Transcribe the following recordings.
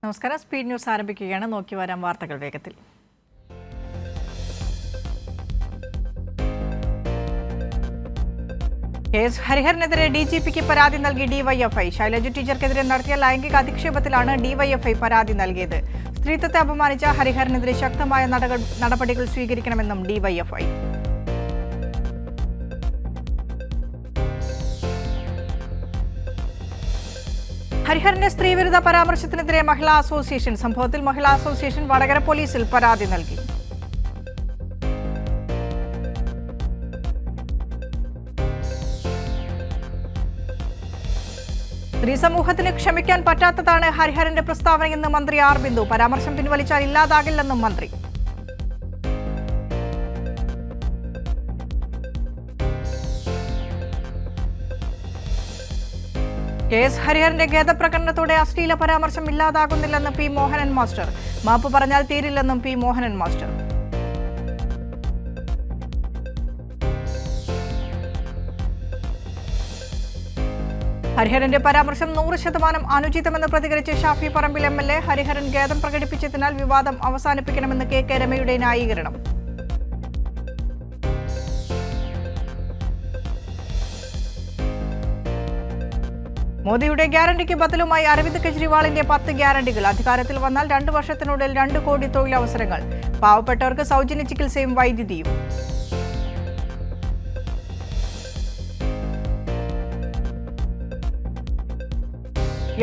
നമസ്കാരം. Speed news ആരംഭിക്കുകയാണ്. നോക്കി വരാം വാർത്തകൾ വേഗത്തിൽ. എസ് ഹരിഹരനെതിരെ ഡിജിപിക്ക് പരാതി നൽകി ഡിവൈഎഫ്ഐ. ശൈലജ ടീച്ചർക്കെതിരെ നടത്തിയ ലൈംഗിക അധിക്ഷേപത്തിലാണ് ഡിവൈഎഫ്ഐ പരാതി നൽകിയത്. സ്ത്രീത്വത്തെ അപമാനിച്ച ഹരിഹരനെതിരെ ശക്തമായ നടപടികൾ സ്വീകരിക്കണമെന്നും ഡിവൈഎഫ്ഐ. ഹരിഹരന്റെ സ്ത്രീവിരുദ്ധ പരാമർശത്തിനെതിരെ മഹിളാ അസോസിയേഷൻ. സംഭവത്തിൽ മഹിളാ അസോസിയേഷൻ വടകര പോലീസിൽ പരാതി നൽകി. സ്ത്രീ സമൂഹത്തിന് ക്ഷമിക്കാൻ പറ്റാത്തതാണ് ഹരിഹരന്റെ പ്രസ്താവനയെന്ന് മന്ത്രി ആർ ബിന്ദു. പരാമർശം പിൻവലിച്ചാൽ ഇല്ലാതാകില്ലെന്നും മന്ത്രി. എസ് ഹരിഹരന്റെ ഖേദപ്രകടനത്തോടെ അശ്ലീല പരാമർശം ഇല്ലാതാകുന്നില്ലെന്ന് പി മോഹനൻ മാസ്റ്റർ. മാപ്പ് പറഞ്ഞാൽ തീരില്ലെന്നും പി മോഹനൻ മാസ്റ്റർ. ഹരിഹരന്റെ പരാമർശം 100% അനുചിതമെന്ന് പ്രതികരിച്ച് ഷാഫി പറമ്പിൽ MLA. ഹരിഹരൻ ഖേദം പ്രകടിപ്പിച്ചതിനാൽ വിവാദം അവസാനിപ്പിക്കണമെന്ന് KK രമയുടെ ന്യായീകരണം. മോദിയുടെ ഗ്യാരണ്ടിക്ക് ബദലുമായി അരവിന്ദ് കെജ്രിവാളിന്റെ 10 ഗ്യാരണ്ടികൾ. അധികാരത്തിൽ വന്നാൽ 2 വർഷത്തിനുള്ളിൽ 2 കോടി തൊഴിലവസരങ്ങൾ. പാവപ്പെട്ടവർക്ക് സൗജന്യ ചികിത്സയും വൈദ്യുതിയും.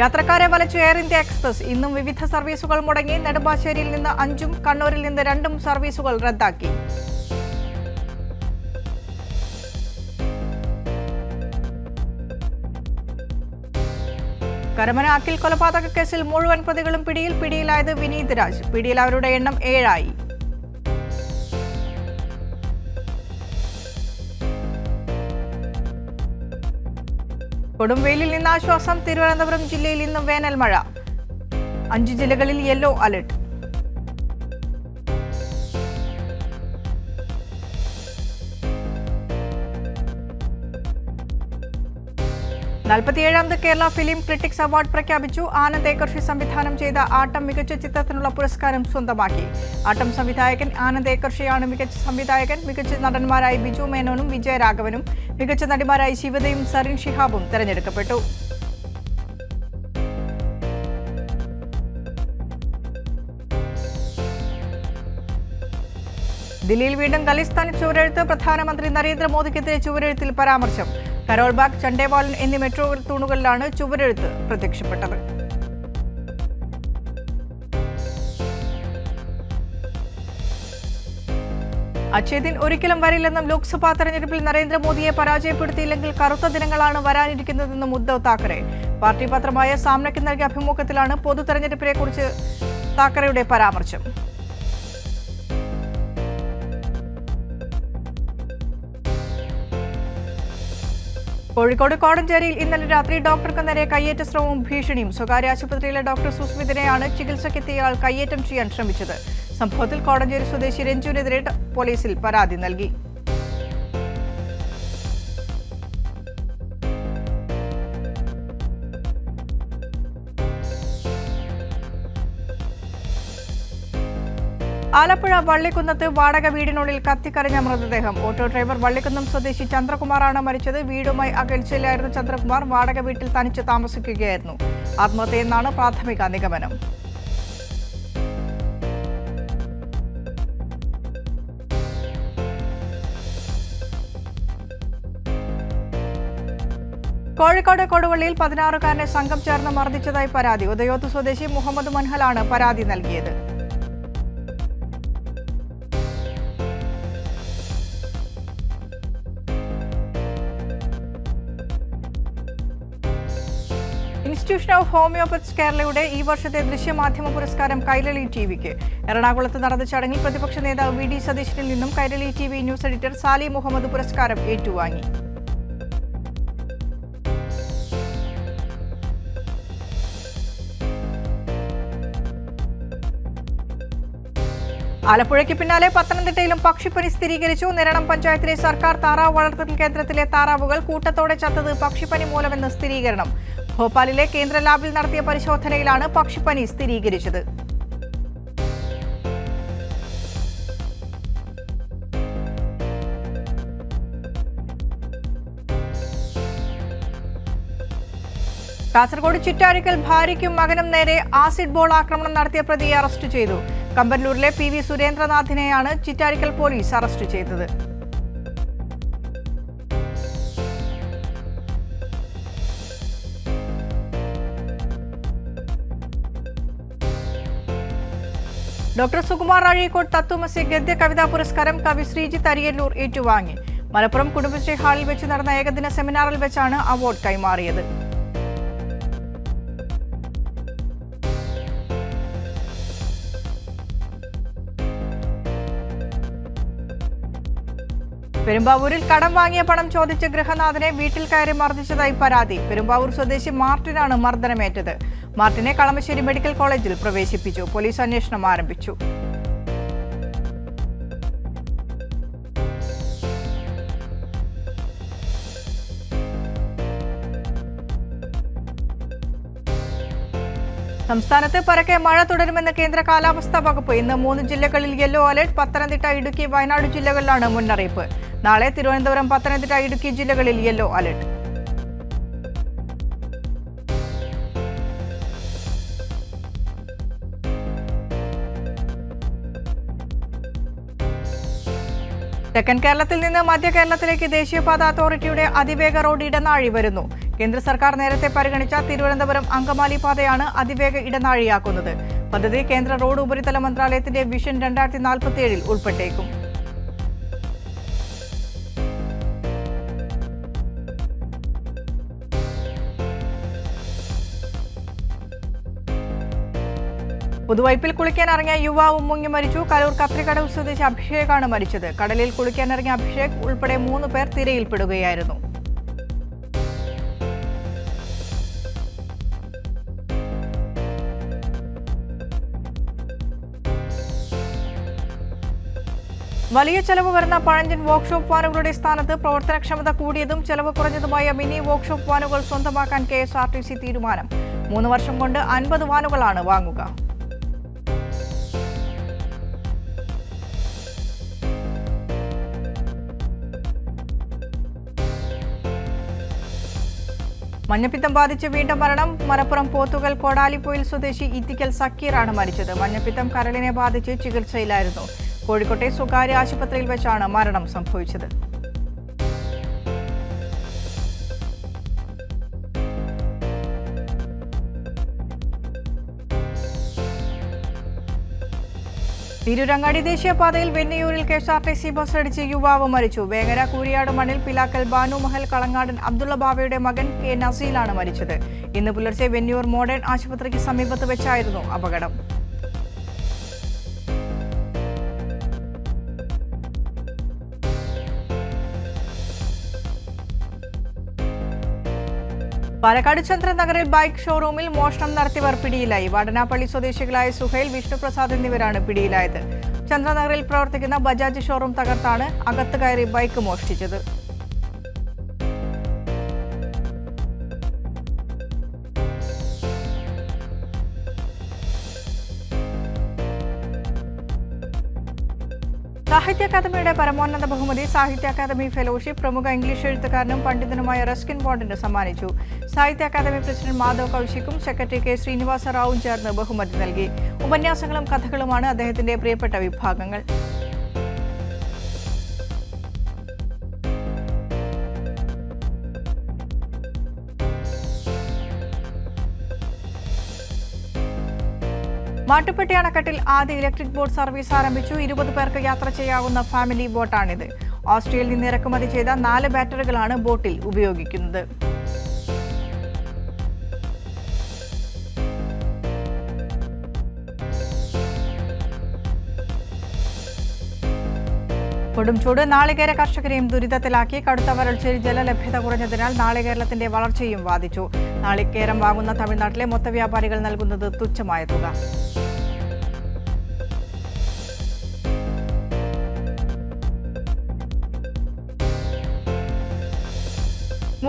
യാത്രക്കാരെ വലച്ചു എയർ ഇന്ത്യ എക്സ്പ്രസ്. ഇന്നും വിവിധ സർവീസുകൾ മുടങ്ങി. നെടുമ്പാശ്ശേരിയിൽ നിന്ന് 5ഉം കണ്ണൂരിൽ നിന്ന് 2ഉം സർവീസുകൾ റദ്ദാക്കി. കരമന അഖിൽ കൊലപാതക കേസിൽ മുഴുവൻ പ്രതികളും പിടിയിലായത് വിനീത് രാജ്. പിടിയിലായവരുടെ എണ്ണം 7 ആയി. കൊടുംവെയിലിൽ നിന്ന് ആശ്വാസം. തിരുവനന്തപുരം ജില്ലയിൽ ഇന്ന് വേനൽ മഴ. 5 ജില്ലകളിൽ യെല്ലോ അലർട്ട്. ാമത് കേരള ഫിലിം ക്രിട്ടിക്സ് അവാർഡ് പ്രഖ്യാപിച്ചു. ആനന്ദ് ഏക്കർഷി സംവിധാനം ചെയ്ത ആട്ടം മികച്ച ചിത്രത്തിനുള്ള പുരസ്കാരം സ്വന്തമാക്കി. ആട്ടം സംവിധായകൻ ആനന്ദ് ഏക്കർഷിയാണ് മികച്ച സംവിധായകൻ. മികച്ച നടന്മാരായി ബിജു മേനോനും വിജയരാഘവനും, മികച്ച നടിമാരായി ശിവതയും സരിൻ ഷിഹാബും തെരഞ്ഞെടുക്കപ്പെട്ടു. ദില്ലിയിൽ വീണ്ടും ഖലിസ്ഥാനി ചുവരെഴുത്ത്. പ്രധാനമന്ത്രി നരേന്ദ്രമോദിക്കെതിരെ ചുവരെഴുത്തിൽ പരാമർശം. കരോൾബാഗ്, ചണ്ടേവാലൻ എന്നീ മെട്രോ തൂണുകളിലാണ് ചുവരെഴുത്ത് പ്രത്യക്ഷപ്പെട്ടത്. അച്ഛേദിൻ ഒരിക്കലും വരില്ലെന്നും ലോക്സഭാ തെരഞ്ഞെടുപ്പിൽ നരേന്ദ്രമോദിയെ പരാജയപ്പെടുത്തിയില്ലെങ്കിൽ കറുത്ത ദിനങ്ങളാണ് വരാനിരിക്കുന്നതെന്നും ഉദ്ധവ് താക്കറെ. പാർട്ടി പത്രമായ സാമ്നയ്ക്ക് നൽകിയ അഭിമുഖത്തിലാണ് പൊതു തെരഞ്ഞെടുപ്പിനെക്കുറിച്ച് താക്കറെയുടെ പരാമർശം. കോഴിക്കോട് കോടഞ്ചേരിയിൽ ഇന്നലെ രാത്രി ഡോക്ടർക്ക് നേരെ കയ്യേറ്റ ശ്രമവും ഭീഷണിയും. സ്വകാര്യ ആശുപത്രിയിലെ ഡോക്ടർ സുസ്മിതിനെയാണ് ചികിത്സയ്ക്കെത്തിയ ആൾ കയ്യേറ്റം ചെയ്യാൻ ശ്രമിച്ചത്. സംഭവത്തിൽ കോടഞ്ചേരി സ്വദേശി രഞ്ജുവിനെതിരെ പോലീസിൽ പരാതി നൽകി. ആലപ്പുഴ വള്ളിക്കുന്നത്ത് വാടക വീടിനുള്ളിൽ കത്തിക്കരഞ്ഞ മൃതദേഹം. ഓട്ടോ ഡ്രൈവർ വള്ളിക്കുന്നം സ്വദേശി ചന്ദ്രകുമാറാണ് മരിച്ചത്. വീടുമായി അകൽച്ചയിലായിരുന്ന ചന്ദ്രകുമാർ വാടക വീട്ടിൽ തനിച്ച് താമസിക്കുകയായിരുന്നു. ആത്മഹത്യയെന്നാണ് പ്രാഥമിക നിഗമനം. കോഴിക്കോട് കൊടുവള്ളിയിൽ 16-കാരനെ സംഘം ചേർന്ന് മർദ്ദിച്ചതായി പരാതി. ഉദയോത്ത് സ്വദേശി മുഹമ്മദ് മൻഹലാണ് പരാതി നൽകിയത്. ഇൻസ്റ്റിറ്റ്യൂഷൻ ഓഫ് ഹോമിയോപത്സ് കേരളയുടെ ഈ വർഷത്തെ ദൃശ്യമാധ്യമ പുരസ്കാരം കൈരളി ടിവിക്ക്. എറണാകുളത്ത് നടന്ന ചടങ്ങിൽ പ്രതിപക്ഷ നേതാവ് VD സതീശനിൽ നിന്നും Kairali TV news editor Sali Muhammad പുരസ്കാരം ഏറ്റുവാങ്ങി. ആലപ്പുഴയ്ക്ക് പിന്നാലെ പത്തനംതിട്ടയിലും പക്ഷിപ്പനി സ്ഥിരീകരിച്ചു. നിരണം പഞ്ചായത്തിലെ സർക്കാർ താറാവ് വളർത്തൽ കേന്ദ്രത്തിലെ താറാവുകൾ കൂട്ടത്തോടെ ചത്തത് പക്ഷിപ്പനി മൂലമെന്ന് സ്ഥിരീകരണം. ഭോപ്പാലിലെ കേന്ദ്ര ലാബിൽ നടത്തിയ പരിശോധനയിലാണ് പക്ഷിപ്പനി സ്ഥിരീകരിച്ചത്. കാസർഗോഡ് ചിറ്റാരിക്കൽ ഭാര്യയ്ക്കും മകനും നേരെ ആസിഡ് ബോൾ ആക്രമണം നടത്തിയ പ്രതിയെ അറസ്റ്റ് ചെയ്തു. കമ്പല്ലൂരിലെ PV സുരേന്ദ്രനാഥിനെയാണ് ചിറ്റാരിക്കൽ പോലീസ് അറസ്റ്റ് ചെയ്തത്. ഡോക്ടർ സുകുമാർ അഴീക്കോട് തത്വമസി ഗദ്യ കവിതാ പുരസ്കാരം കവി ശ്രീജിത്ത് അരിയല്ലൂർ ഏറ്റുവാങ്ങി. മലപ്പുറം കുടുംബശ്രീ ഹാളിൽ വെച്ച് നടന്ന ഏകദിന സെമിനാറിൽ വെച്ചാണ് അവാർഡ് കൈമാറിയത്. പെരുമ്പാവൂരിൽ കടം വാങ്ങിയ പണം ചോദിച്ച് ഗൃഹനാഥനെ വീട്ടിൽ കയറി മർദ്ദിച്ചതായി പരാതി. പെരുമ്പാവൂർ സ്വദേശി മാർട്ടിനാണ് മർദ്ദനമേറ്റത്. മാർട്ടിനെ കളമശ്ശേരി മെഡിക്കൽ കോളേജിൽ പ്രവേശിപ്പിച്ചു. പോലീസ് അന്വേഷണം ആരംഭിച്ചു. സംസ്ഥാനത്ത് പരക്കെ മഴ തുടരുമെന്ന് കേന്ദ്ര കാലാവസ്ഥാ വകുപ്പ്. ഇന്ന് 3 ജില്ലകളിൽ യെല്ലോ അലർട്ട്. പത്തനംതിട്ട, ഇടുക്കി, വയനാട് ജില്ലകളിലാണ് മുന്നറിയിപ്പ്. നാളെ തിരുവനന്തപുരം, പത്തനംതിട്ട, ഇടുക്കി ജില്ലകളിൽ യെല്ലോ അലർട്ട്. തെക്കൻ കേരളത്തിൽ നിന്ന് മധ്യ കേരളത്തിലേക്ക് ദേശീയപാത അതോറിറ്റിയുടെ അതിവേഗ റോഡ് ഇടനാഴി വരുന്നു. കേന്ദ്ര സർക്കാർ നേരത്തെ പരിഗണിച്ച തിരുവനന്തപുരം അങ്കമാലി പാതയാണ് അതിവേഗ ഇടനാഴിയാക്കുന്നത്. പദ്ധതി കേന്ദ്ര റോഡ് ഉപരിതല മന്ത്രാലയത്തിന്റെ വിഷൻ 2047 ഉൾപ്പെട്ടേക്കും. പുതുവൈപ്പിൽ കുളിക്കാനിറങ്ങിയ യുവാവ് മുങ്ങി മരിച്ചു. കലൂർ കത്രികടവ് സ്വദേശി അഭിഷേകാണ് മരിച്ചത്. കടലിൽ കുളിക്കാനിറങ്ങിയ അഭിഷേക് ഉൾപ്പെടെ 3 പേർ തിരയിൽപ്പെടുകയായിരുന്നു. വലിയ ചെലവ് വരുന്ന പഴഞ്ചൻ വർക്ക്ഷോപ്പ് വാനുകളുടെ സ്ഥാനത്ത് പ്രവർത്തനക്ഷമത കൂടിയതും ചെലവ് കുറഞ്ഞതുമായ മിനി വർക്ക്ഷോപ്പ് വാനുകൾ സ്വന്തമാക്കാൻ KSRTC തീരുമാനം. 3 വർഷം കൊണ്ട് 50 വാനുകളാണ് വാങ്ങുക. മഞ്ഞപ്പിത്തം ബാധിച്ച് വീണ്ടും മരണം. മലപ്പുറം പോത്തുകൽ കോടാലിപ്പൊയിൽ സ്വദേശി ഇത്തിക്കൽ സക്കീറാണ് മരിച്ചത്. മഞ്ഞപ്പിത്തം കരളിനെ ബാധിച്ച് ചികിത്സയിലായിരുന്നു. കോഴിക്കോട്ടെ സ്വകാര്യ ആശുപത്രിയിൽ വെച്ചാണ് മരണം സംഭവിച്ചത്. തിരൂരങ്ങാടി ദേശീയപാതയിൽ വെന്നിയൂരിൽ KSRTC ബസ് ഇടിച്ച് യുവാവ് മരിച്ചു. വേങ്ങര കൂരിയാട് മണ്ണിൽ പിലാക്കൽ ബാനു മഹൽ കളങ്ങാടൻ അബ്ദുള്ള ബാവയുടെ മകൻ K നസീലാണ് മരിച്ചത്. ഇന്ന് പുലർച്ചെ വെന്നിയൂർ മോഡേൺ ആശുപത്രിക്ക് സമീപത്ത് വെച്ചായിരുന്നു അപകടം. പാലക്കാട് ചന്ദ്രനഗറിൽ ബൈക്ക് ഷോറൂമിൽ മോഷണം നടത്തിയവർ പിടിയിലായി. വടനാപ്പള്ളി സ്വദേശികളായ സുഹൈൽ, വിഷ്ണുപ്രസാദ് എന്നിവരാണ് പിടിയിലായത്. ചന്ദ്രനഗറിൽ പ്രവർത്തിക്കുന്ന ബജാജ് ഷോറൂം തകർത്താണ് അകത്ത് കയറി ബൈക്ക് മോഷ്ടിച്ചത്. സാഹിത്യ അക്കാദമിയുടെ പരമോന്നത ബഹുമതി സാഹിത്യ അക്കാദമി ഫെലോഷിപ്പ് പ്രമുഖ ഇംഗ്ലീഷ് എഴുത്തുകാരനും പണ്ഡിതനുമായ റസ്കിൻ ബോണ്ടിന് സമ്മാനിച്ചു. സാഹിത്യ അക്കാദമി പ്രസിഡന്റ് മാധവ് കൗശിക്കും സെക്രട്ടറി K ശ്രീനിവാസ റാവുവും ചേർന്ന് ബഹുമതി നൽകി. ഉപന്യാസങ്ങളും കഥകളുമാണ് അദ്ദേഹത്തിന്റെ പ്രിയപ്പെട്ട വിഭാഗങ്ങൾ. മാട്ടുപ്പെട്ടി അണക്കെട്ടിൽ ആദ്യ ഇലക്ട്രിക് ബോട്ട് സർവീസ് ആരംഭിച്ചു. 20 പേർക്ക് യാത്ര ചെയ്യാവുന്ന ഫാമിലി ബോട്ടാണിത്. ഓസ്ട്രിയയിൽ നിന്ന് ഇറക്കുമതി ചെയ്ത 4 ബാറ്ററികളാണ് ബോട്ടിൽ ഉപയോഗിക്കുന്നത്. കൊടുംചൂട് നാളികേര കർഷകരെയും ദുരിതത്തിലാക്കി. കടുത്ത വരൾച്ചയിൽ ജലലഭ്യത കുറഞ്ഞതിനാൽ നാളികേരളത്തിന്റെ വളർച്ചയും ബാധിച്ചു. നാളികേരം വാങ്ങുന്ന തമിഴ്നാട്ടിലെ മൊത്ത വ്യാപാരികൾ നൽകുന്നത് തുച്ഛമായ തുക.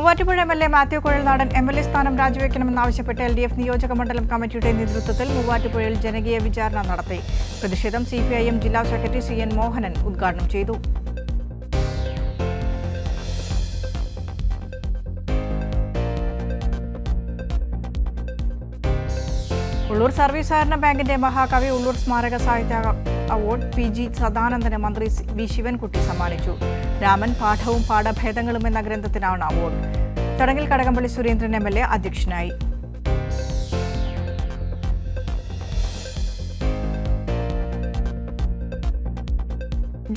മൂവാറ്റുപുഴ എം.എൽ.എ. മാത്യു കുഴൽനാടൻ എം.എൽ.എ. സ്ഥാനം രാജിവെക്കണമെന്നാവശ്യപ്പെട്ട് LDF നിയോജക മണ്ഡലം കമ്മിറ്റിയുടെ നേതൃത്വത്തിൽ മൂവാറ്റുപുഴയിൽ ജനകീയ വിചാരണ നടത്തി. പ്രതിഷേധം CPIM ജില്ലാ സെക്രട്ടറി CN മോഹനൻ ഉദ്ഘാടനം ചെയ്തു. ഉള്ളൂർ സർവീസ് സഹകരണ ബാങ്കിന്റെ മഹാകവി ഉള്ളൂർ സ്മാരക സാഹിത്യ അവാർഡ് PG സദാനന്ദന് മന്ത്രി V ശിവൻകുട്ടി സമ്മാനിച്ചു. രാമൻ പാഠവും പാഠഭേദങ്ങളും എന്ന ഗ്രന്ഥത്തിനാണ് അവാർഡ്. ചടങ്ങിൽ കടകംപള്ളി സുരേന്ദ്രൻ MLA അധ്യക്ഷനായി.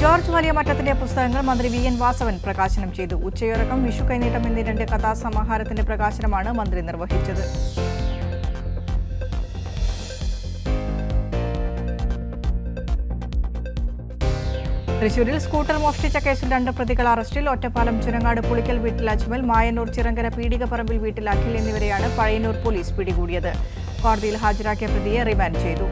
ജോർജ് വലിയമറ്റത്തിന്റെ പുസ്തകങ്ങൾ മന്ത്രി VN വാസവൻ പ്രകാശനം ചെയ്തു. ഉച്ചയുറക്കം, വിഷു കൈനീട്ടം എന്നീ 2 കഥാസമാഹാരത്തിന്റെ പ്രകാശനമാണ് മന്ത്രി നിർവഹിച്ചത്. തൃശൂരിൽ സ്കൂട്ടർ മോഷ്ടിച്ച കേസിൽ 2 പ്രതികൾ അറസ്റ്റിൽ. ഒറ്റപ്പാലം ചുരങ്ങാട് പുളിക്കൽ വീട്ടിൽ അജ്മൽ, മായന്നൂർ ചിറങ്കര പീടികപ്പറമ്പിൽ വീട്ടിൽ അഖിൽ എന്നിവരെയാണ് പഴയന്നൂർ പോലീസ് പിടികൂടിയത്. കോടതിയിൽ ഹാജരാക്കിയ പ്രതിയെ റിമാൻഡ് ചെയ്തു.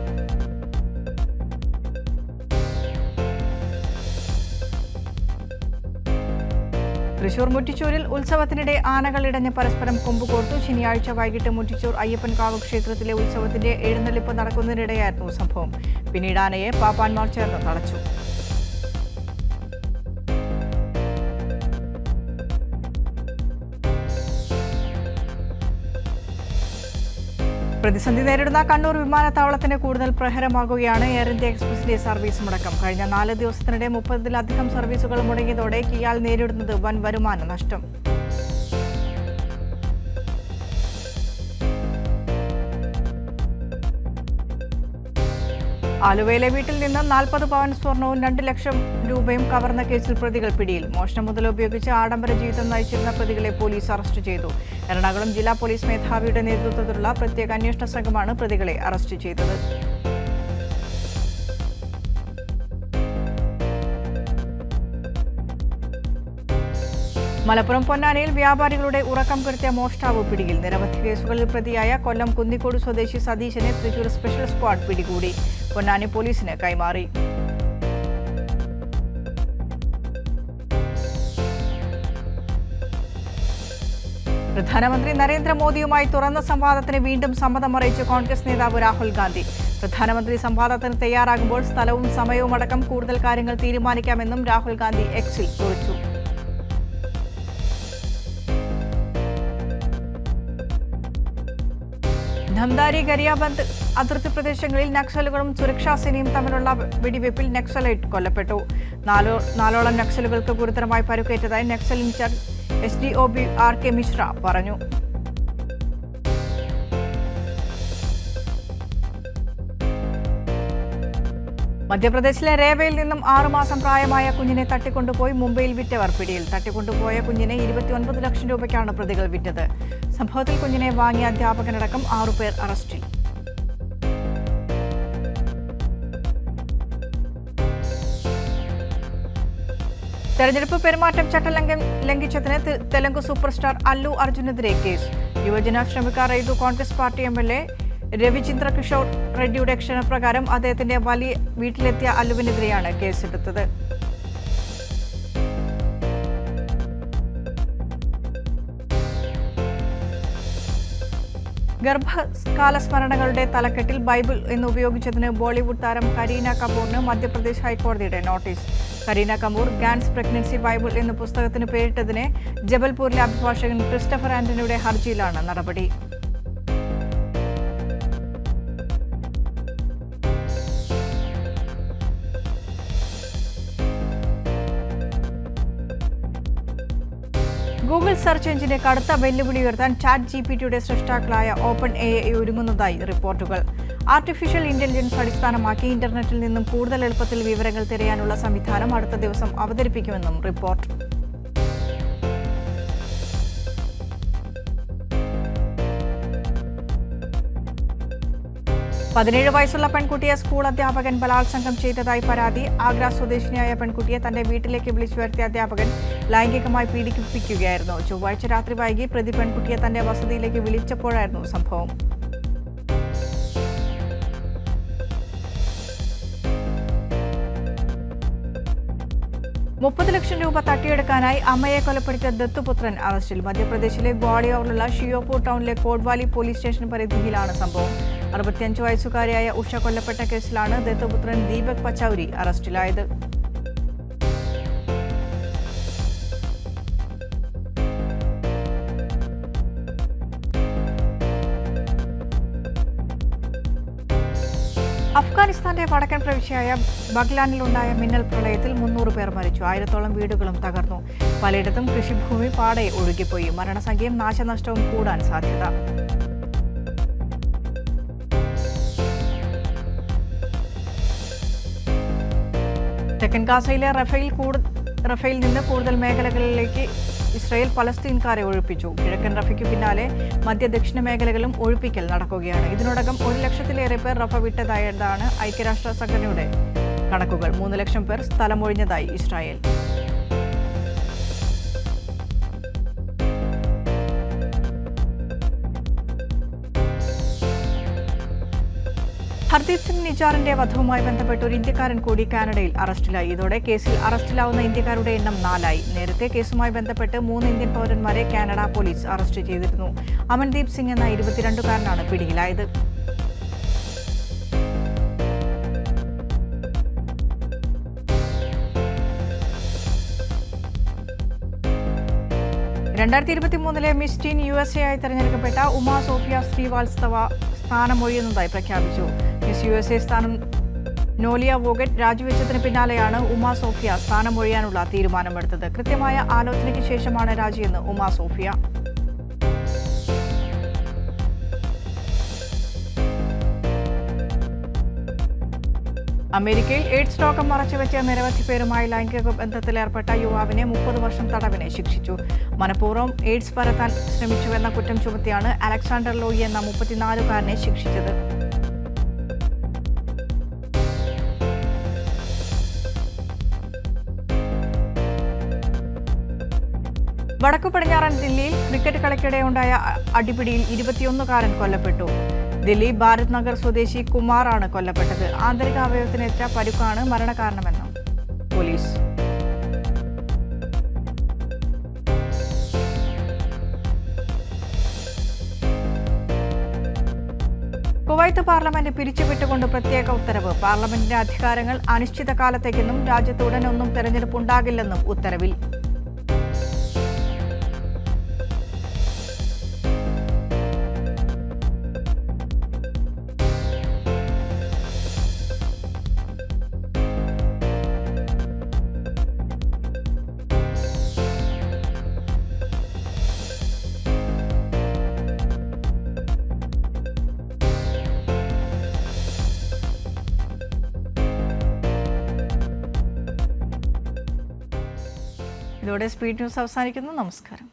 തൃശൂർ മുറ്റിച്ചൂരിൽ ഉത്സവത്തിനിടെ ആനകൾ ഇടഞ്ഞ് പരസ്പരം കൊമ്പുകോർത്തു. ശനിയാഴ്ച വൈകിട്ട് മുറ്റിച്ചൂർ അയ്യപ്പൻകാവ് ക്ഷേത്രത്തിലെ ഉത്സവത്തിന്റെ എഴുന്നള്ളിപ്പ് നടക്കുന്നതിനിടെയായിരുന്നു സംഭവം. പിന്നീട് ആനയെ പാപ്പാന്മാർ ചേർന്ന് തളച്ചു. പ്രതിസന്ധി നേരിടുന്ന കണ്ണൂർ വിമാനത്താവളത്തിന് കൂടുതൽ പ്രഹരമാകുകയാണ് എയർ ഇന്ത്യ എക്സ്പ്രസിന്റെ സർവീസ് മുടക്കം. കഴിഞ്ഞ 4 ദിവസത്തിനിടെ 30-ലധികം സർവീസുകൾ മുടങ്ങിയതോടെ കിയാൽ നേരിടുന്നത് വൻ വരുമാന നഷ്ടം. ആലുവയിലെ വീട്ടിൽ നിന്ന് 40 പവൻ സ്വർണവും 2 ലക്ഷം രൂപയും കവർന്ന കേസിൽ പ്രതികൾ പിടിയിൽ. മോഷണ മുതൽ ഉപയോഗിച്ച് ആഡംബര ജീവിതം നയിച്ചിരുന്ന പ്രതികളെ പോലീസ് അറസ്റ്റ് ചെയ്തു. എറണാകുളം ജില്ലാ പോലീസ് മേധാവിയുടെ നേതൃത്വത്തിലുള്ള പ്രത്യേക അന്വേഷണ സംഘമാണ് പ്രതികളെ അറസ്റ്റ് ചെയ്തത്. മലപ്പുറം പൊന്നാനിയിൽ വ്യാപാരികളുടെ ഉറക്കം കെടുത്തിയ മോഷ്ടാവ് പിടിയിൽ. നിരവധി കേസുകളിൽ പ്രതിയായ കൊല്ലം കുന്നിക്കോട് സ്വദേശി സതീശനെ തൃശൂർ സ്പെഷ്യൽ സ്ക്വാഡ് പിടികൂടി. പൊന്നാനി പോലീസിന് കൈമാറി. പ്രധാനമന്ത്രി നരേന്ദ്രമോദിയുമായി തുറന്ന സംവാദത്തിന് വീണ്ടും സമ്മതമറിയിച്ച് കോൺഗ്രസ് നേതാവ് രാഹുൽ ഗാന്ധി. പ്രധാനമന്ത്രി സംവാദത്തിന് തയ്യാറാകുമ്പോൾ സ്ഥലവും സമയവും അടക്കം കൂടുതൽ കാര്യങ്ങൾ തീരുമാനിക്കാമെന്നും രാഹുൽ ഗാന്ധി എക്സിൽ കുറിച്ചു. ധംദാരി ഗരിയാബന്ദ് അതിർത്തി പ്രദേശങ്ങളിൽ നക്സലുകളും സുരക്ഷാസേനയും തമ്മിലുള്ള വെടിവയ്പിൽ നക്സലൈറ്റ് കൊല്ലപ്പെട്ടു. നാലോളം നക്സലുകൾക്ക് ഗുരുതരമായി പരുക്കേറ്റതായി Naxal in charge SDOB RK Mishra പറഞ്ഞു. മധ്യപ്രദേശിലെ രേവയിൽ നിന്നും 6 മാസം പ്രായമായ കുഞ്ഞിനെ തട്ടിക്കൊണ്ടുപോയി മുംബൈയിൽ വിറ്റവർ പിടിയിൽ. തട്ടിക്കൊണ്ടുപോയ കുഞ്ഞിനെ 29 ലക്ഷം രൂപയ്ക്കാണ് പ്രതികൾ വിറ്റത്. സംഭവത്തിൽ കുഞ്ഞിനെ വാങ്ങിയ അധ്യാപകനടക്കം 6 പേർ അറസ്റ്റിൽ. തെരഞ്ഞെടുപ്പ് പെരുമാറ്റം ചട്ടം ലംഘിച്ചതിന് തെലുങ്ക് സൂപ്പർ സ്റ്റാർ അല്ലു അർജുനെതിരെ കേസ്. Yuvajana Sramika Rythu Congress party MLA Ravichandra Kishore റെഡ്ഡിയുടെ ക്ഷണപ്രകാരം അദ്ദേഹത്തിന്റെ വലിയ വീട്ടിലെത്തിയ അല്ലുവിനെതിരെയാണ് കേസെടുത്തത്. ഗർഭകാല സ്മരണകളുടെ തലക്കെട്ടിൽ ബൈബിൾ എന്ന് ഉപയോഗിച്ചതിന് ബോളിവുഡ് താരം കരീന കപൂറിന് മധ്യപ്രദേശ് ഹൈക്കോടതിയുടെ notice. Kareena Kapoor ഗാൻസ് pregnancy Bible എന്ന പുസ്തകത്തിന് പേരിട്ടതിന് ജബൽപൂരിലെ അഭിഭാഷകൻ ക്രിസ്റ്റഫർ ആന്റണിയുടെ ഹർജിയിലാണ് നടപടി. ഗൂഗിൾ സെർച്ച് എഞ്ചിനെ കടുത്ത വെല്ലുവിളി ഉയർത്താൻ ChatGPTയുടെ സൃഷ്ടാക്കളായ OpenAI ഒരുങ്ങുന്നതായി റിപ്പോർട്ടുകൾ. ആർട്ടിഫിഷ്യൽ ഇന്റലിജൻസ് അടിസ്ഥാനമാക്കി ഇന്റർനെറ്റിൽ നിന്നും കൂടുതൽ എളുപ്പത്തിൽ വിവരങ്ങൾ തിരയാനുള്ള സംവിധാനം അടുത്ത ദിവസം അവതരിപ്പിക്കുമെന്നും റിപ്പോർട്ട്. 17 വയസ്സുള്ള പെൺകുട്ടിയെ സ്കൂൾ അധ്യാപകൻ ബലാത്സംഗം ചെയ്തതായി പരാതി. ആഗ്ര സ്വദേശിനിയായ പെൺകുട്ടിയെ തന്റെ വീട്ടിലേക്ക് വിളിച്ചു വരുത്തിയ അധ്യാപകൻ ലൈംഗികമായി പീഡിപ്പിക്കുകയായിരുന്നു. ചൊവ്വാഴ്ച രാത്രി വൈകി പ്രതി പെൺകുട്ടിയെ തന്റെ വസതിയിലേക്ക് വിളിച്ചപ്പോഴായിരുന്നു സംഭവം. 30 ലക്ഷം രൂപ തട്ടിയെടുക്കാനായി അമ്മയെ കൊലപ്പെടുത്തിയ ദത്തുപുത്രൻ അറസ്റ്റിൽ. മധ്യപ്രദേശിലെ ഗ്വാളിയോറിലുള്ള ഷിയോപൂർ ടൗണിലെ കോട്ട്വാലി പോലീസ് സ്റ്റേഷൻ പരിധിയിലാണ് സംഭവം. 65 വയസ്സുകാരിയായ ഉഷ കൊല്ലപ്പെട്ട കേസിലാണ് ദത്തുപുത്രൻ ദീപക് പച്ചൌരി അറസ്റ്റിലായത്. അഫ്ഗാനിസ്ഥാന്റെ വടക്കൻ പ്രവിശ്യയായ ബഗ്ലാനിലുണ്ടായ മിന്നൽ പ്രളയത്തിൽ 300 പേർ മരിച്ചു. 1000-ഓളം വീടുകളും തകർന്നു. പലയിടത്തും കൃഷിഭൂമി പാടെ ഒഴുകിപ്പോയി. മരണസംഖ്യയും നാശനഷ്ടവും കൂടാൻ സാധ്യത. തെക്കൻ ഗാസയിലെ റഫേൽ നിന്ന് കൂടുതൽ മേഖലകളിലേക്ക് ഇസ്രായേൽ പലസ്തീൻകാരെ ഒഴിപ്പിച്ചു. കിഴക്കൻ റഫയ്ക്ക് പിന്നാലെ മധ്യ ദക്ഷിണ മേഖലകളും ഒഴിപ്പിക്കൽ നടക്കുകയാണ്. ഇതിനോടകം 1 ലക്ഷത്തിലേറെ പേർ റഫ വിട്ടതായതാണ് ഐക്യരാഷ്ട്ര സംഘടനയുടെ കണക്കുകൾ. 3 ലക്ഷം പേർ സ്ഥലമൊഴിഞ്ഞതായി ഇസ്രായേൽ. ഹർദീപ് സിംഗ് നിജാറിന്റെ വധവുമായി ബന്ധപ്പെട്ട് ഒരു ഇന്ത്യക്കാരൻ കൂടി കാനഡയിൽ അറസ്റ്റിലായി. ഇതോടെ കേസിൽ അറസ്റ്റിലാവുന്ന ഇന്ത്യക്കാരുടെ എണ്ണം 4ആയി. നേരത്തെ കേസുമായി ബന്ധപ്പെട്ട് 3 ഇന്ത്യൻ പൗരന്മാരെ കാനഡ പോലീസ് അറസ്റ്റ് ചെയ്തിരുന്നു. അമൻദീപ് സിംഗ് എന്ന 22കാരനാണ് പിടിയിലായത്. മിസ് ടീൻ USA ആയി തെരഞ്ഞെടുക്കപ്പെട്ട ഉമാ സോഫിയ ശ്രീവാത്സവ സ്ഥാനമൊഴിയുന്നതായി പ്രഖ്യാപിച്ചു. മിസ് USA സ്ഥാനം നോലിയ വോഗറ്റ് രാജിവെച്ചതിന് പിന്നാലെയാണ് ഉമാ സോഫിയ സ്ഥാനമൊഴിയാനുള്ള തീരുമാനമെടുത്തത്. കൃത്യമായ ആലോചനയ്ക്ക് ശേഷമാണ് രാജിയെന്ന് ഉമാ സോഫിയ. അമേരിക്കയിൽ എയ്ഡ്സ് രോഗം മറച്ചുവെച്ച നിരവധി പേരുമായി ലൈംഗിക ബന്ധത്തിലേർപ്പെട്ട യുവാവിനെ 30 വർഷം തടവിന് ശിക്ഷിച്ചു. മനഃപൂർവ്വം എയ്ഡ്സ് പരത്താൻ ശ്രമിച്ചുവെന്ന കുറ്റം ചുമത്തിയാണ് അലക്സാണ്ടർ ലോയി എന്ന 34കാരനെ ശിക്ഷിച്ചത്. വടക്കു പടിഞ്ഞാറൻ ദില്ലിയിൽ ക്രിക്കറ്റ് കളിക്കിടെയുണ്ടായ അടിപിടിയിൽ 21കാരൻ കൊല്ലപ്പെട്ടു. ദില്ലി ഭാരത് നഗർ സ്വദേശി കുമാറാണ് കൊല്ലപ്പെട്ടത്. ആന്തരിക അവയവത്തിനേറ്റ പരുക്കാണ് മരണകാരണമെന്ന് പോലീസ്. കുവൈത്ത് പാർലമെന്റ് പിരിച്ചുവിട്ടുകൊണ്ട് പ്രത്യേക ഉത്തരവ്. പാർലമെന്റിന്റെ അധികാരങ്ങൾ അനിശ്ചിതകാലത്തേക്കെന്നും രാജ്യത്ത് ഉടനൊന്നും തെരഞ്ഞെടുപ്പ് ഉണ്ടാകില്ലെന്നും ഉത്തരവിൽ. ഇതോടെ സ്പീഡ് ന്യൂസ് അവസാനിക്കുന്നു. നമസ്കാരം.